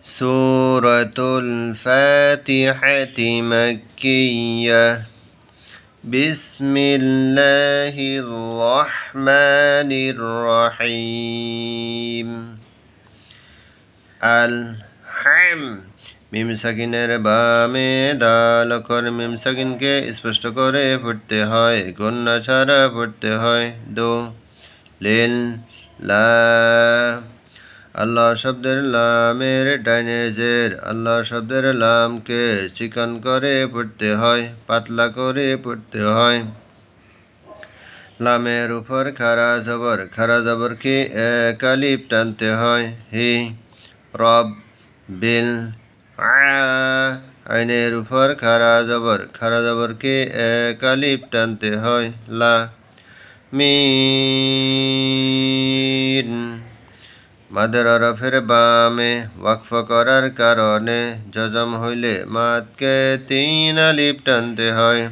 সূরাতুল ফাতিহাতি মাক্কিয়্যাহ। বিসমিল্লাহির রহমানির রহিম। আল হাম মিম সাকিনের বামে দাল অক্ষর মিম সাকিনকে স্পষ্ট করে পড়তে হয়, গণ্য ছাড়া পড়তে হয়। দো লিল লা। আল্লাহ শব্দের লামের ডাইনে জের, আল্লাহ শব্দের লামকে চিকন করে পড়তে হয়, পাতলা করে পড়তে হয়। লামের উপর খাড়া জবরকে এক আলিফ টানতে হয়। হি রব বিল আইনের উপর খাড়া জবরকে এক আলিফ টানতে হয়। লা মিন মাদের হরফের বামে ওয়াকফ করার কারণে জজম হইলে মাদকে তিন আলিফ টানতে হয়।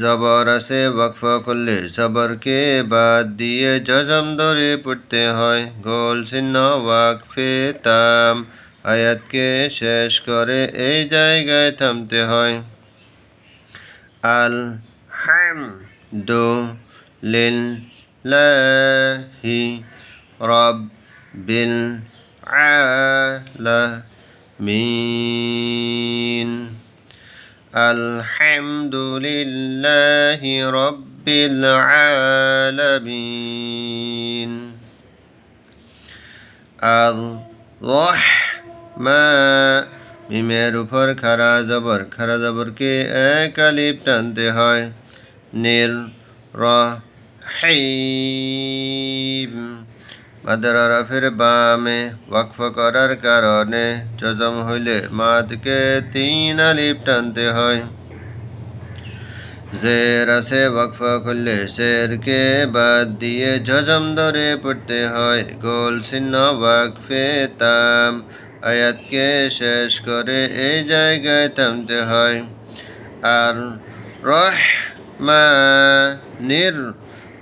জবর আছে ওয়াকফ করলে জবরকে বাদ দিয়ে জজম ধরে পড়তে হয়। গোল চিহ্ন ওয়াকফে তাম আয়াতকে শেষ করে এই জায়গায় থামতে হয়। আল হামদু লিল্লাহি রব্বিল আলামিন। আলহামদুলিল্লাহি রব্বিল আলামিন। আর-রহমান মিমের উপর খাড়া জবরকে এক আলিফ টানতে হয়। নির-রহিম মাদের হরফের বামে ওয়াকফ করার কারণে জজম হইলে মাদকে তিন আলিফ টানতে হয়। জের আছে ওয়াকফ করলে জেরকে বাদ দিয়ে জজম ধরে পড়তে হয়। গোল চিহ্ন ওয়াকফে তাম আয়াতকে শেষ করে এই জায়গায় থামতে হয়। আর রহমানির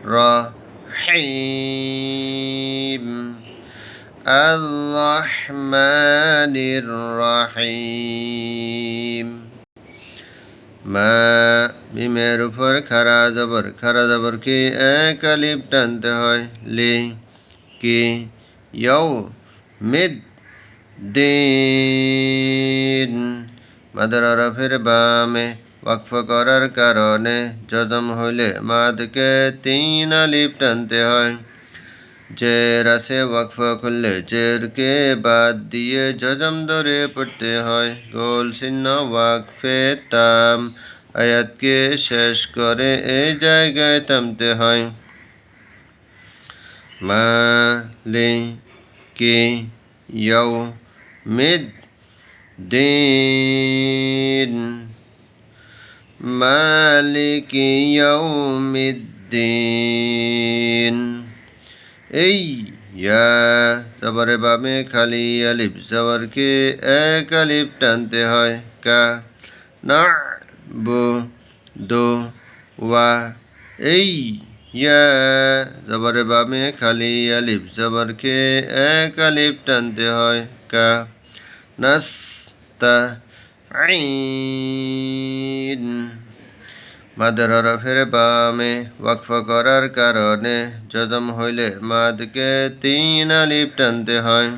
রহিম। আর রহমানির রহিম। মা মিমের উপর খাড়া জবরকে এক আলিফ টানতে হয়। লি কি ইয়ৌ মিদ দিন মাদের হরফের বামে ওয়াকফ করার কারণে জজম হইলে মাদকে তিন আলিফ টানতে হয়। জের আছে ওয়াকফ করলে জেরকে বাদ দিয়ে জজম ধরে পড়তে হয়। গোল চিহ্ন ওয়াকফে তাম আয়াতকে শেষ করে এই জায়গায় থামতে হয়। মালিকি ইয়াউমিদ দিন। মালিকি ইয়াউমিদ্দিন। এই ইয়া জবরে বামে খালি আলিফ জবরকে এক আলিফ টানতে হয়। কা না বু দো ওয়া। এই ইয়া জবরে বামে খালি আলিফ জবরকে এক আলিফ টানতে হয়। কা নাস্তা আইন মাদের হরফের বামে ওয়াকফ করার কারণে জজম হইলে মাদকে তিন আলিফ টানতে হয়।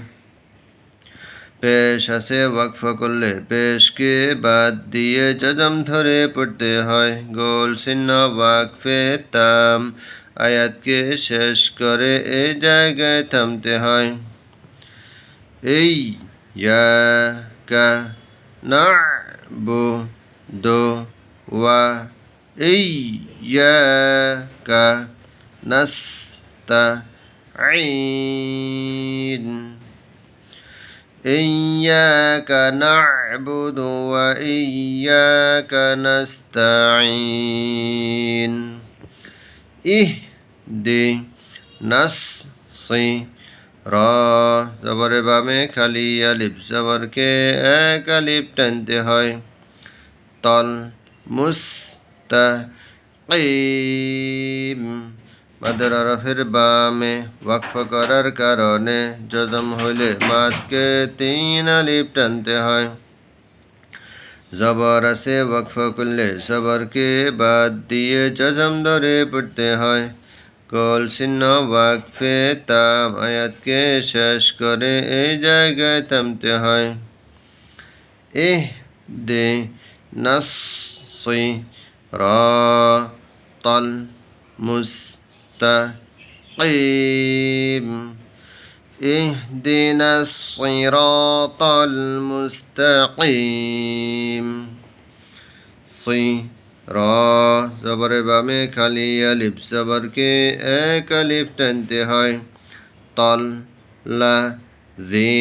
পেশ আছে ওয়াকফ করলে পেশকে বাদ দিয়ে জজম ধরে পড়তে হয়। গোল চিহ্ন ওয়াকফে তাম আয়াতকে শেষ করে এই জায়গায় থামতে হয়। এই ইয়াকা না'বুদু ওয়া ইয়্যাকা নাস্তাঈন। ইয়্যাকা না'বুদু ওয়া ইয়্যাকা নাস্তাঈন। ইহদিনাস র জবরে বামে খালি আলিফ জবরকে এক আলিফ টানতে হয়। তল মুস্তাকিম মাদের হরফের বামে ওয়াকফ করার কারণে জজম হইলে মাদকে 3 আলিফ টানতে হয়। জবর আছে ওয়াকফ করলে জবরকে বাদ দিয়ে জজম ধরে পড়তে হয়। কল চিহ্ন ওয়াকফে তাম আয়াতকে শেষ করে এই জায়গায় থামতে হয়। দে নাস সিরাতাল মুস্তাকিম। اهدنا الصراط المستقيم। জবর বামে খালি আলিফ জবরকে এক আলিফ টানতে হয়। তল লা জি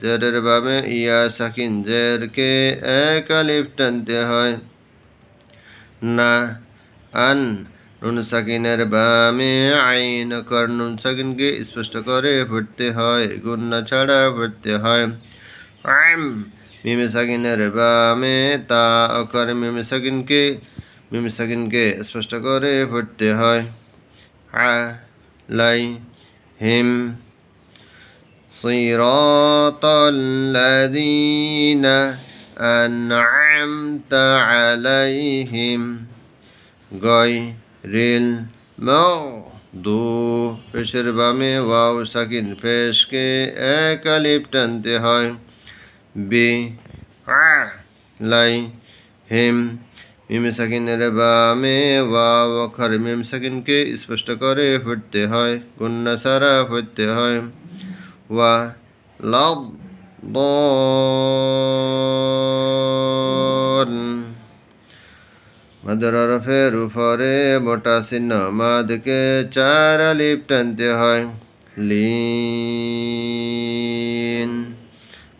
জেরের বামে ইয়া সাকিন জেরকে এক আলিফ টানতে হয়। না আন নুন সাকিনের বামে আইন কর নুন সাকিনকে স্পষ্ট করে পড়তে হয়, গুন্না ছাড়া পড়তে হয়। আম মিমে সাকিনের বামে তা অকর মিমে সাকিনকে স্পষ্ট করে পড়তে হয়। আলাইহিম সিরাতাল্লাযীনা আন'আমতা আলাইহিম গয়রিল মাগদুব পেশের বামে ওয়াও সাকিন পেশকে এক আলিফ টানতে হয়। আলাইহিম মিম সাকিনের বামে ওয়াও অক্ষর মিম সাকিনকে স্পষ্ট করে পড়তে হয়, গুন্না ছাড়া পড়তে হয়। ওয়া লাদ মাদের হরফের উপরে মোটা চিহ্ন মাদকে 4 আলিফ টানতে হয়। লিন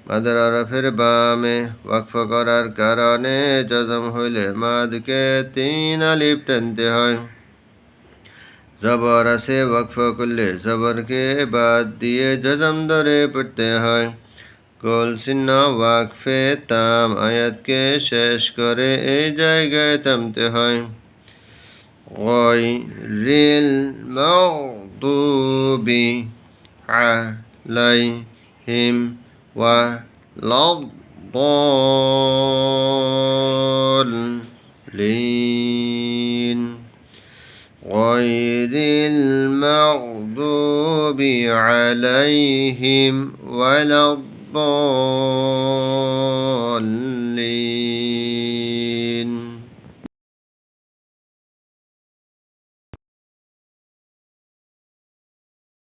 মাদের হরফের বামে ওয়াকফ করার কারণে জজম হইলে মাদকে 3 আলিফ টানতে হয়। জবর আছে ওয়াকফ করলে জবরকে বাদ দিয়ে জজম ধরে পড়তে হয়। কল চিহ্ন ওয়াকফে তাম আয়াতকে শেষ করে এই জায়গায় থামতে হয়। গয়রিল মাগদুবি আলাইহিম ওয়ালাদ-দাল্লিন গয়রিল মাগদুবি আলাইহিম ওয়ালাদ-দাল্লিন